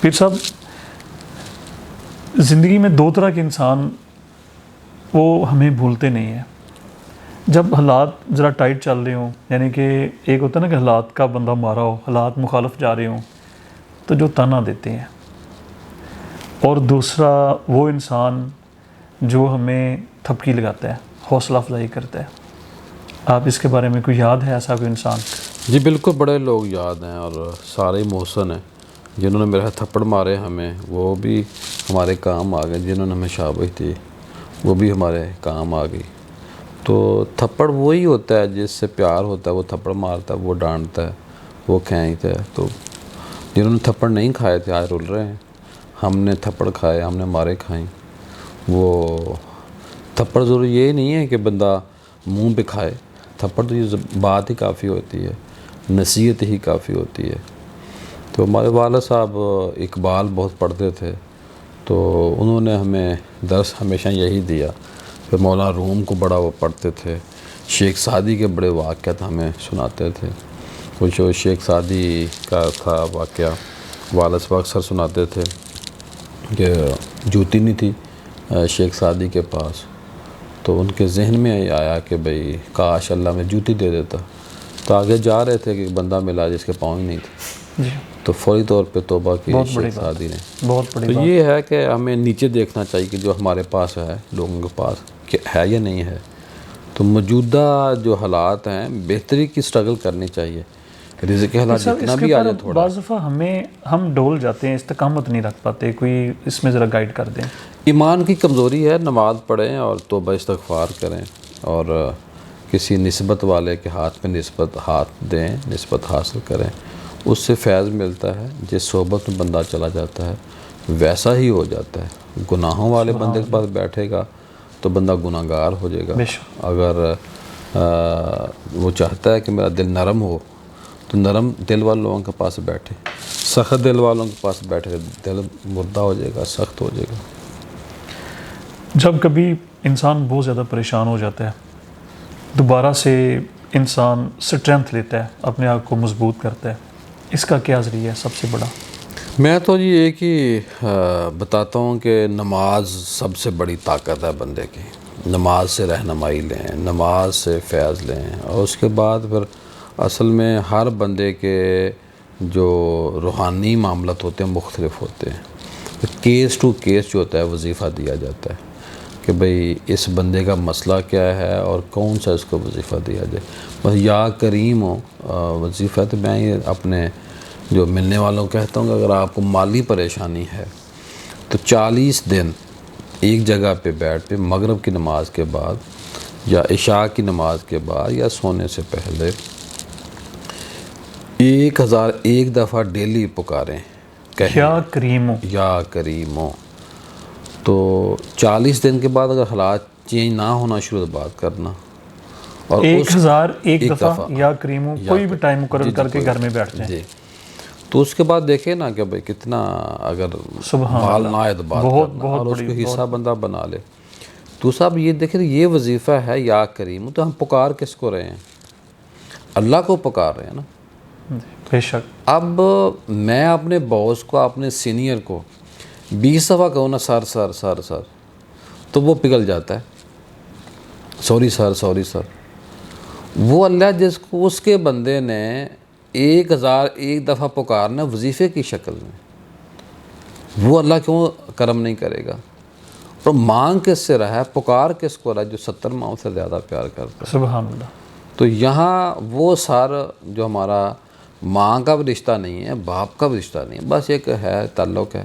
پھر صاحب زندگی میں دو طرح کے انسان وہ ہمیں بھولتے نہیں ہیں. جب حالات ذرا ٹائٹ چل رہے ہوں، یعنی کہ ایک ہوتا ہے نا کہ حالات کا بندہ مارا ہو، حالات مخالف جا رہے ہوں تو جو تانا دیتے ہیں، اور دوسرا وہ انسان جو ہمیں تھپکی لگاتا ہے، حوصلہ افزائی کرتا ہے. آپ اس کے بارے میں کوئی یاد ہے ایسا کوئی انسان؟ جی بالکل، بڑے لوگ یاد ہیں اور سارے محسن ہیں جنہوں نے میرے تھپڑ مارے ہمیں، وہ بھی ہمارے کام آ گئے. جنہوں نے ہمیں شاباش دی وہ بھی ہمارے کام آ گئی. تو تھپڑ وہی ہوتا ہے جس سے پیار ہوتا ہے، وہ تھپڑ مارتا ہے، وہ ڈانٹتا ہے، وہ کھینچتا ہے. تو جنہوں نے تھپڑ نہیں کھائے تھے آج رول رہے ہیں. ہم نے تھپڑ کھائے، ہم نے مارے کھائیں. وہ تھپڑ ضروری یہ نہیں ہے کہ بندہ منہ پہ کھائے، تھپڑ تو یہ بات ہی کافی ہوتی ہے، نصیحت ہی کافی ہوتی ہے. تو ہمارے والد صاحب اقبال بہت پڑھتے تھے، تو انہوں نے ہمیں درس ہمیشہ یہی دیا. پھر مولانا روم کو بڑا وہ پڑھتے تھے. شیخ سعدی کے بڑے واقعات ہمیں سناتے تھے. وہ جو شیخ سعدی کا تھا واقعہ والد صاحب اکثر سناتے تھے کہ جوتی نہیں تھی شیخ سعدی کے پاس، تو ان کے ذہن میں آیا کہ بھئی کاش اللہ میں جوتی دے دیتا. تو آگے جا رہے تھے کہ ایک بندہ ملا جس کے پاؤں ہی نہیں تھے، جی، تو فوری طور پہ توبہ کی شیخ سعدی نے. بہت بڑی تو بات. یہ ہے کہ ہمیں نیچے دیکھنا چاہیے کہ جو ہمارے پاس ہے، لوگوں کے پاس کہ ہے یا نہیں ہے. تو موجودہ جو حالات ہیں بہتری کی سٹرگل کرنی چاہیے. رزق کے حالات جتنا بھی آ جائے تھوڑا، بعض دفعہ ہم ڈول جاتے ہیں، استقامت نہیں رکھ پاتے. کوئی اس میں ذرا گائیڈ کر دیں. ایمان کی کمزوری ہے. نماز پڑھیں اور توبہ استغفار کریں اور کسی نسبت والے کے ہاتھ میں نسبت ہاتھ دیں، نسبت حاصل کریں. اس سے فیض ملتا ہے. جس صحبت میں بندہ چلا جاتا ہے ویسا ہی ہو جاتا ہے. گناہوں والے بندے کے پاس بیٹھے گا تو بندہ گناہ گار ہو جائے گا. اگر وہ چاہتا ہے کہ میرا دل نرم ہو تو نرم دل والوں لوگوں کے پاس بیٹھے. سخت دل والوں کے پاس بیٹھے دل مردہ ہو جائے گا، سخت ہو جائے گا. جب کبھی انسان بہت زیادہ پریشان ہو جاتا ہے، دوبارہ سے انسان سٹرینتھ لیتا ہے، اپنے آپ کو مضبوط کرتا ہے، اس کا کیا ذریعہ ہے سب سے بڑا؟ میں تو یہ ایک ہی بتاتا ہوں کہ نماز سب سے بڑی طاقت ہے بندے کی. نماز سے رہنمائی لیں، نماز سے فیض لیں، اور اس کے بعد پھر اصل میں ہر بندے کے جو روحانی معاملات ہوتے ہیں مختلف ہوتے ہیں. کیس ٹو کیس جو ہوتا ہے وظیفہ دیا جاتا ہے کہ بھئی اس بندے کا مسئلہ کیا ہے اور کون سا اس کو وظیفہ دیا جائے. بس یا کریم ہو وظیفہ. تو میں یہ اپنے جو ملنے والوں کو کہتا ہوں کہ اگر آپ کو مالی پریشانی ہے تو 40 دن ایک جگہ پہ بیٹھ پہ مغرب کی نماز کے بعد یا عشاء کی نماز کے بعد یا سونے سے پہلے 1001 دفعہ ڈیلی پکاریں، یا کریم ہو، یا کریم ہو. تو 40 دن کے بعد اگر حالات چینج نہ ہونا شروع بات کرنا، اور 1001 دفعہ یا کریم ہو، کوئی بھی ٹائم مقرر کر کے گھر میں بیٹھ جائیں. جی. تو اس کے بعد دیکھیں نا کہ بھئی کتنا اگر مال نہ آئے تو بات کرنا اور اس کو حصہ بندہ بنا لے. تو صاحب یہ دیکھیں یہ وظیفہ ہے یا کریم. تو ہم پکار کس کو رہے ہیں؟ اللہ کو پکار رہے ہیں نا. بے شک. اب میں اپنے باس کو، اپنے سینئر کو 20 دفعہ کہوں نا سر سر سر سر، تو وہ پگھل جاتا ہے. Sorry sir, sorry sir. وہ اللہ جس کو اس کے بندے نے 1001 دفعہ پکارنا وظیفے کی شکل میں، وہ اللہ کیوں کرم نہیں کرے گا؟ اور مانگ کس سے رہا ہے، پکار کس کو رہا ہے؟ جو 70 ماؤں سے زیادہ پیار کرتا ہے. سبحان اللہ. تو یہاں وہ سر جو ہمارا ماں کا بھی رشتہ نہیں ہے، باپ کا بھی رشتہ نہیں ہے، بس ایک ہے تعلق ہے،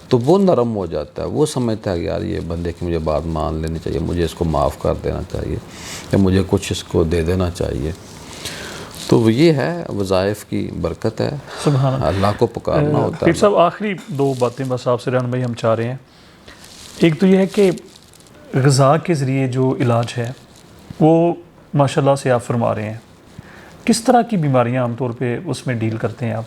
تو وہ نرم ہو جاتا ہے. وہ سمجھتا ہے کہ یار یہ بندے کی مجھے بات مان لینی چاہیے، مجھے اس کو معاف کر دینا چاہیے، یا مجھے کچھ اس کو دے دینا چاہیے. تو یہ ہے وظائف کی برکت ہے. سبحان اللہ. اللہ کو پکارنا ہوتا ہے. پھر صاحب آخری 2 باتیں بس آپ سے رحمان بھائی ہم چاہ رہے ہیں. ایک تو یہ ہے کہ غذا کے ذریعے جو علاج ہے وہ ماشاءاللہ سے آپ فرما رہے ہیں. کس طرح کی بیماریاں عام طور پہ اس میں ڈیل کرتے ہیں آپ؟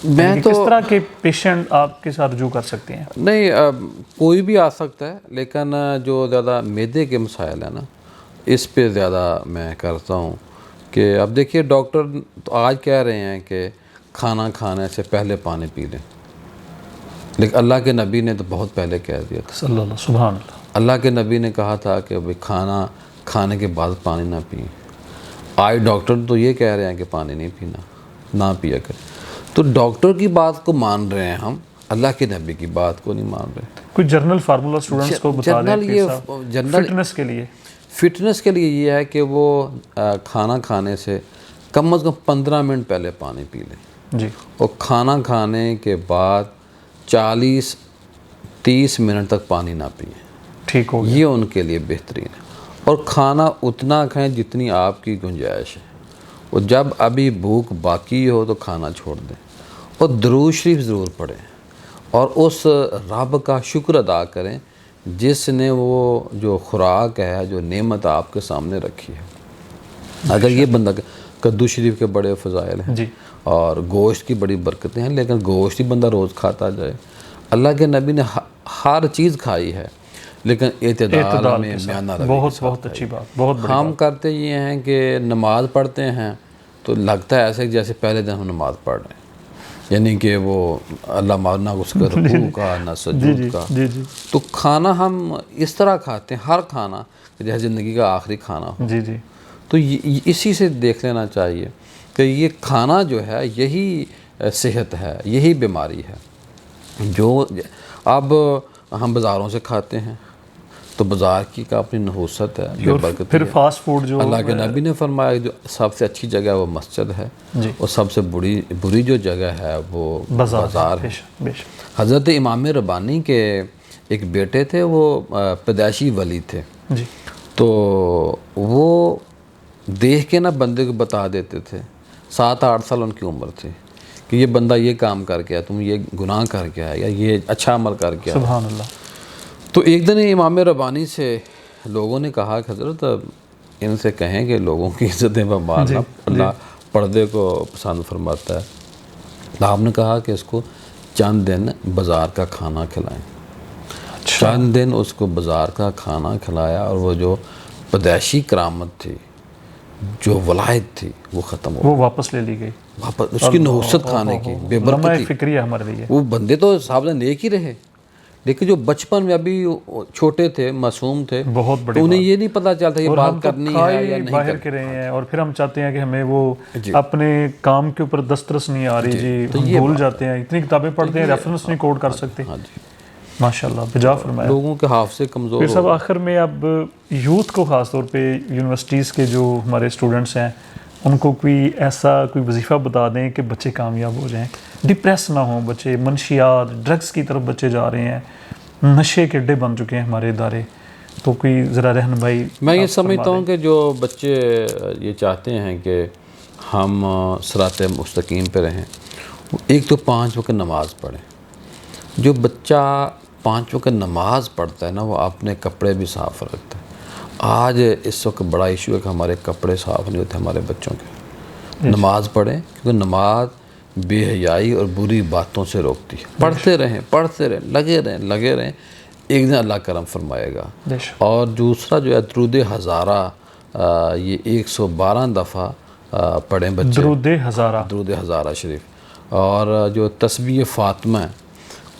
میں تو کس طرح کے پیشنٹ آپ کے ساتھ رجوع کر سکتے ہیں؟ نہیں، کوئی بھی آ سکتا ہے، لیکن جو زیادہ معدے کے مسائل ہیں نا اس پہ زیادہ میں کرتا ہوں. کہ اب دیکھیے ڈاکٹر تو آج کہہ رہے ہیں کہ کھانا کھانے سے پہلے پانی پی لیں، لیکن اللہ کے نبی نے تو بہت پہلے کہہ دیا تھا. صلی اللہ سبحان اللہ. اللہ کے نبی نے کہا تھا کہ بھئی کھانا کھانے کے بعد پانی نہ پئیں. آج ڈاکٹر تو یہ کہہ رہے ہیں کہ پانی نہیں پینا، نہ پیا کریں. تو ڈاکٹر کی بات کو مان رہے ہیں ہم، اللہ کے نبی کی بات کو نہیں مان رہے. کوئی جرنل فارمولا اسٹوڈنٹس کو بتا دیں جنرل فٹنس کے لیے. فٹنس کے لیے یہ ہے کہ وہ کھانا کھانے سے کم از کم 15 منٹ پہلے پانی پی لیں، جی. اور کھانا کھانے کے بعد 40-30 منٹ تک پانی نہ پئیں. ٹھیک ہو گیا. یہ ان کے لیے بہترین ہے. اور کھانا اتنا کھائیں جتنی آپ کی گنجائش ہے، اور جب ابھی بھوک باقی ہو تو کھانا چھوڑ دیں، اور درود شریف ضرور پڑھیں، اور اس رب کا شکر ادا کریں جس نے وہ جو خوراک ہے، جو نعمت آپ کے سامنے رکھی ہے. اگر یہ بندہ کدو شریف کے بڑے فضائل ہیں جی. اور گوشت کی بڑی برکتیں ہیں، لیکن گوشت ہی بندہ روز کھاتا جائے. اللہ کے نبی نے ہر چیز کھائی ہے، لیکن اعتدال میں میانہ روی. بہت اچھی بات. بہت بڑی ہم کرتے یہ ہیں کہ نماز پڑھتے ہیں تو لگتا ہے ایسے جیسے پہلے دن ہم نماز پڑھ رہے ہیں، یعنی کہ وہ اللہ نہ اس کا رکوع کا نہ سجود کا. تو کھانا ہم اس طرح کھاتے ہیں، ہر کھانا جیسے زندگی کا آخری کھانا ہو. جی جی. تو اسی سے دیکھ لینا چاہیے کہ یہ کھانا جو ہے یہی صحت ہے، یہی بیماری ہے. جو اب ہم بازاروں سے کھاتے ہیں تو بازار کی کا اپنی نحوست ہے، بے برکتی ہے. پھر فاسٹ فوڈ جو اللہ کے نبی نے فرمایا جو سب سے اچھی جگہ وہ مسجد ہے، اور سب سے بری جو جگہ ہے وہ بازار ہے. حضرت امام ربانی کے ایک بیٹے تھے، وہ پیدائشی ولی تھے. جی. تو وہ دیکھ کے نا بندے کو بتا دیتے تھے، 7-8 سال ان کی عمر تھی، کہ یہ بندہ یہ کام کر کے آیا، تم یہ گناہ کر کے آیا، یا یہ اچھا عمل کر کے آیا. سبحان اللہ. تو ایک دن امام ربانی سے لوگوں نے کہا کہ حضرت ان سے کہیں کہ لوگوں کی عزتیں مارنا اللہ پردے کو پسند فرماتا ہے. آپ نے کہا کہ اس کو چند دن بازار کا کھانا کھلائیں. چند دن اس کو بازار کا کھانا کھلایا، اور وہ جو پیدائشی کرامت تھی، جو ولایت تھی، وہ ختم ہو گئی، وہ واپس لے لی گئی. واپس اس کی نحوست کھانے کی بے برکتی. فکریہ ہمارے لیے وہ بندے تو صاحب نیک ہی رہے، لیکن جو بچپن میں ابھی چھوٹے تھے، معصوم تھے، بہت بڑی تو انہیں یہ نہیں پتہ چلتا یہ بات کرنی ہے یا نہیں باہر کے رہے ہیں، اور پھر ہم چاہتے ہیں کہ ہمیں وہ اپنے کام کے اوپر دسترس نہیں آ رہی. جی. ہم بھول جاتے ہیں، اتنی کتابیں پڑھتے ہیں، ریفرنس نہیں کوڈ کر سکتے. ماشاءاللہ بجا فرمایا. لوگوں کے حافظے کمزور. پھر سب آخر میں اب یوتھ کو خاص طور پہ یونیورسٹیز کے جو ہمارے اسٹوڈنٹس ہیں ان کو کوئی وظیفہ بتا دیں کہ بچے کامیاب ہو جائیں، ڈپریس نہ ہوں بچے. منشیات ڈرگس کی طرف بچے جا رہے ہیں، نشے کے اڈے بن چکے ہیں ہمارے ادارے. تو کوئی ذرا رہنمائی. میں یہ سمجھتا ہوں کہ جو بچے یہ چاہتے ہیں کہ ہم صراط مستقیم پہ رہیں، ایک تو 5 وقت نماز پڑھیں. جو بچہ 5 وقت نماز پڑھتا ہے نا، وہ اپنے کپڑے بھی صاف رکھتا ہے. آج اس وقت بڑا ایشو ہے کہ ہمارے کپڑے صاف نہیں ہوتے ہمارے بچوں کے. نماز پڑھیں، کیونکہ نماز بے حیائی اور بری باتوں سے روکتی ہے. پڑھتے رہیں، لگے رہیں، ایک دن اللہ کرم فرمائے گا. اور دوسرا جو ہے درود ہزارہ، یہ 112 دفعہ پڑھیں بچے، درود ہزارہ شریف. اور جو تسبیح فاطمہ ہے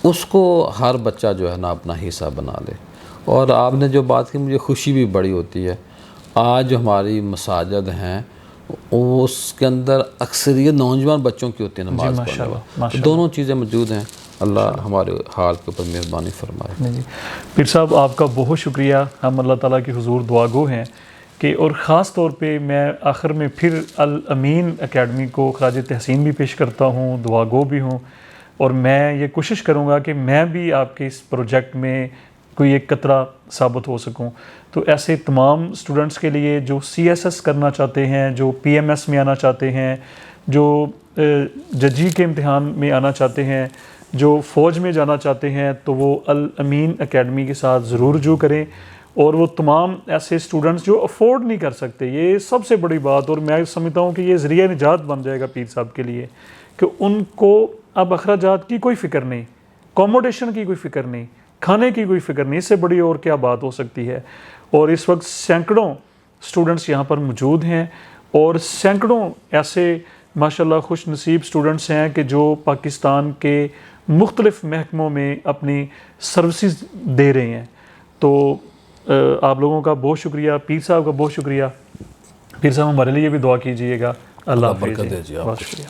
اس کو ہر بچہ جو ہے نا اپنا حصہ بنا لے. اور آپ نے جو بات کی مجھے خوشی بھی بڑی ہوتی ہے. آج جو ہماری مساجد ہیں اس کے اندر اکثریت نوجوان بچوں کی ہوتی ہے نماز پڑھنے والی. دونوں چیزیں موجود ہیں. اللہ ہمارے حال کے اوپر مہربانی فرمائے. پیر صاحب آپ کا بہت شکریہ. ہم اللہ تعالیٰ کی حضور دعا گو ہیں کہ، اور خاص طور پہ میں آخر میں پھر الامین اکیڈمی کو خراج تحسین بھی پیش کرتا ہوں، دعا گو بھی ہوں. اور میں یہ کوشش کروں گا کہ میں بھی آپ کے اس پروجیکٹ میں کوئی ایک قطرہ ثابت ہو سکوں. تو ایسے تمام اسٹوڈنٹس کے لیے جو CSS کرنا چاہتے ہیں، جو PMS میں آنا چاہتے ہیں، جو ججی کے امتحان میں آنا چاہتے ہیں، جو فوج میں جانا چاہتے ہیں، تو وہ الامین اکیڈمی کے ساتھ ضرور رجوع کریں. اور وہ تمام ایسے اسٹوڈنٹس جو افورڈ نہیں کر سکتے، یہ سب سے بڑی بات، اور میں سمجھتا ہوں کہ یہ ذریعہ نجات بن جائے گا پیر صاحب کے لیے، کہ ان کو اب اخراجات کی کوئی فکر نہیں، کوموڈیشن کی کوئی فکر نہیں، کھانے کی کوئی فکر نہیں. اس سے بڑی اور کیا بات ہو سکتی ہے. اور اس وقت سینکڑوں اسٹوڈنٹس یہاں پر موجود ہیں، اور سینکڑوں ایسے ماشاءاللہ خوش نصیب اسٹوڈنٹس ہیں کہ جو پاکستان کے مختلف محکموں میں اپنی سروسز دے رہے ہیں. تو آپ لوگوں کا بہت شکریہ, پیر صاحب کا بہت شکریہ. پیر صاحب ہمارے لیے بھی دعا کیجیے گا. اللہ حافظ. برکت دے جی آپ کو. بہت شکریہ.